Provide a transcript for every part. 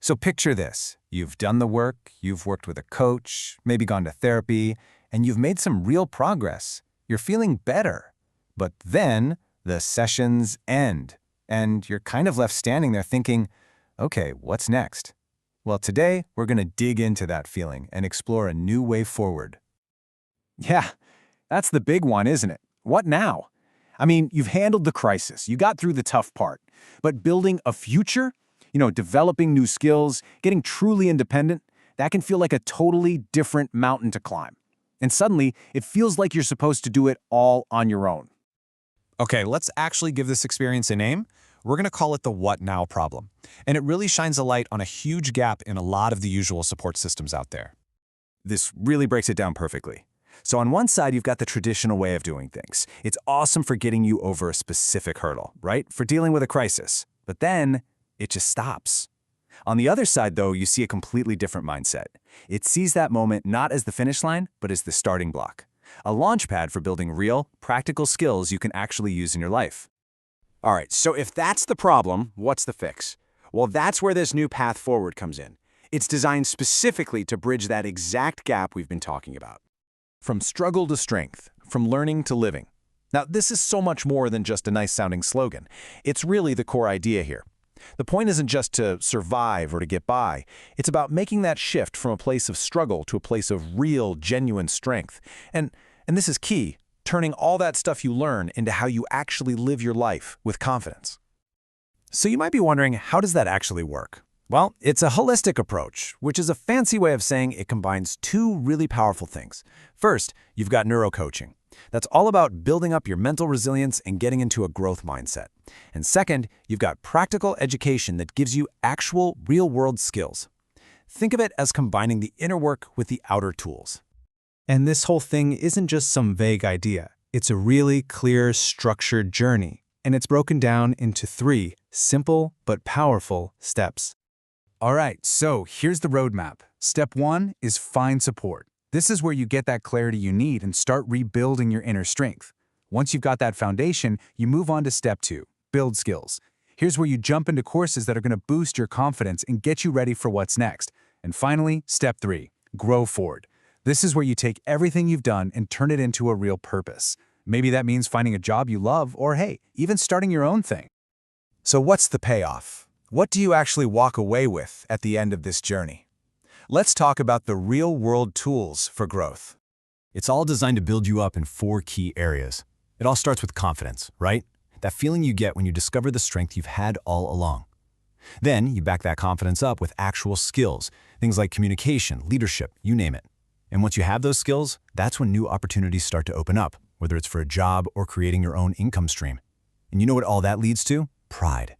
So picture this. You've done the work, you've worked with a coach, maybe gone to therapy, and you've made some real progress. You're feeling better. But then the sessions end, and you're kind of left standing there thinking, okay, what's next? Well, today we're going to dig into that feeling and explore a new way forward. Yeah, that's the big one, isn't it? What now? I mean, you've handled the crisis, you got through the tough part, but building a future, developing new skills, getting truly independent, that can feel like a totally different mountain to climb. And suddenly, it feels like you're supposed to do it all on your own. Okay, let's actually give this experience a name. We're going to call it the what now problem. And it really shines a light on a huge gap in a lot of the usual support systems out there. This really breaks it down perfectly. So on one side, you've got the traditional way of doing things. It's awesome for getting you over a specific hurdle, right? For dealing with a crisis. But then it just stops. On the other side, though, you see a completely different mindset. It sees that moment not as the finish line, but as the starting block. A launch pad for building real, practical skills you can actually use in your life. All right, so if that's the problem, what's the fix? Well, that's where this new path forward comes in. It's designed specifically to bridge that exact gap we've been talking about. From struggle to strength, from learning to living. Now, this is so much more than just a nice-sounding slogan. It's really the core idea here. The point isn't just to survive or to get by. It's about making that shift from a place of struggle to a place of real, genuine strength. And this is key, turning all that stuff you learn into how you actually live your life with confidence. So you might be wondering, how does that actually work? Well, it's a holistic approach, which is a fancy way of saying it combines two really powerful things. First, you've got NeuroCoaching. That's all about building up your mental resilience and getting into a growth mindset. And second, you've got practical education that gives you actual, real-world skills. Think of it as combining the inner work with the outer tools. And this whole thing isn't just some vague idea. It's a really clear, structured journey, and it's broken down into 3 simple but powerful steps. All right, so here's the roadmap. Step 1 is find support. This is where you get that clarity you need and start rebuilding your inner strength. Once you've got that foundation, you move on to step 2, build skills. Here's where you jump into courses that are going to boost your confidence and get you ready for what's next. And finally, step 3, grow forward. This is where you take everything you've done and turn it into a real purpose. Maybe that means finding a job you love or, hey, even starting your own thing. So what's the payoff? What do you actually walk away with at the end of this journey? Let's talk about the real-world tools for growth. It's all designed to build you up in 4 key areas. It all starts with confidence, right? That feeling you get when you discover the strength you've had all along. Then you back that confidence up with actual skills, things like communication, leadership, you name it. And once you have those skills, that's when new opportunities start to open up, whether it's for a job or creating your own income stream. And you know what all that leads to? Pride.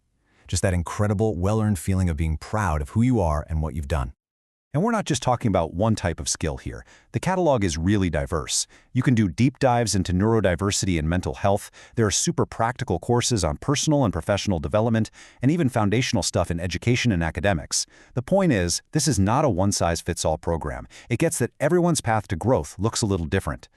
Just that incredible, well-earned feeling of being proud of who you are and what you've done. And we're not just talking about one type of skill here. The catalog is really diverse. You can do deep dives into neurodiversity and mental health. There are super practical courses on personal and professional development, and even foundational stuff in education and academics. The point is, this is not a one-size-fits-all program. It gets that everyone's path to growth looks a little different.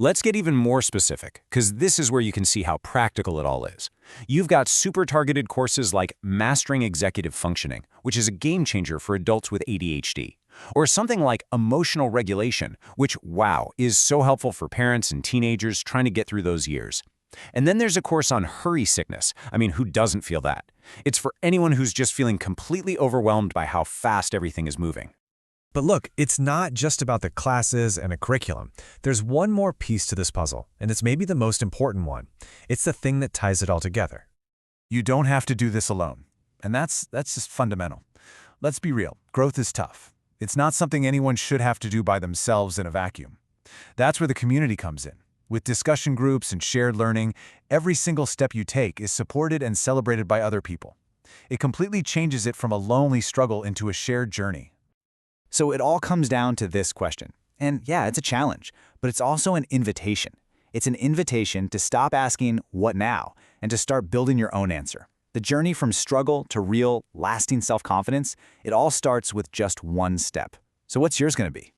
Let's get even more specific, because this is where you can see how practical it all is. You've got super targeted courses like Mastering Executive Functioning, which is a game changer for adults with ADHD, or something like Emotional Regulation, which, wow, is so helpful for parents and teenagers trying to get through those years. And then there's a course on hurry sickness. I mean, who doesn't feel that? It's for anyone who's just feeling completely overwhelmed by how fast everything is moving. But look, it's not just about the classes and a curriculum. There's one more piece to this puzzle, and it's maybe the most important one. It's the thing that ties it all together. You don't have to do this alone. And that's just fundamental. Let's be real. Growth is tough. It's not something anyone should have to do by themselves in a vacuum. That's where the community comes in. With discussion groups and shared learning, every single step you take is supported and celebrated by other people. It completely changes it from a lonely struggle into a shared journey. So it all comes down to this question. And yeah, it's a challenge, but it's also an invitation. It's an invitation to stop asking, what now, and to start building your own answer. The journey from struggle to real, lasting self-confidence, it all starts with just one step. So what's yours going to be?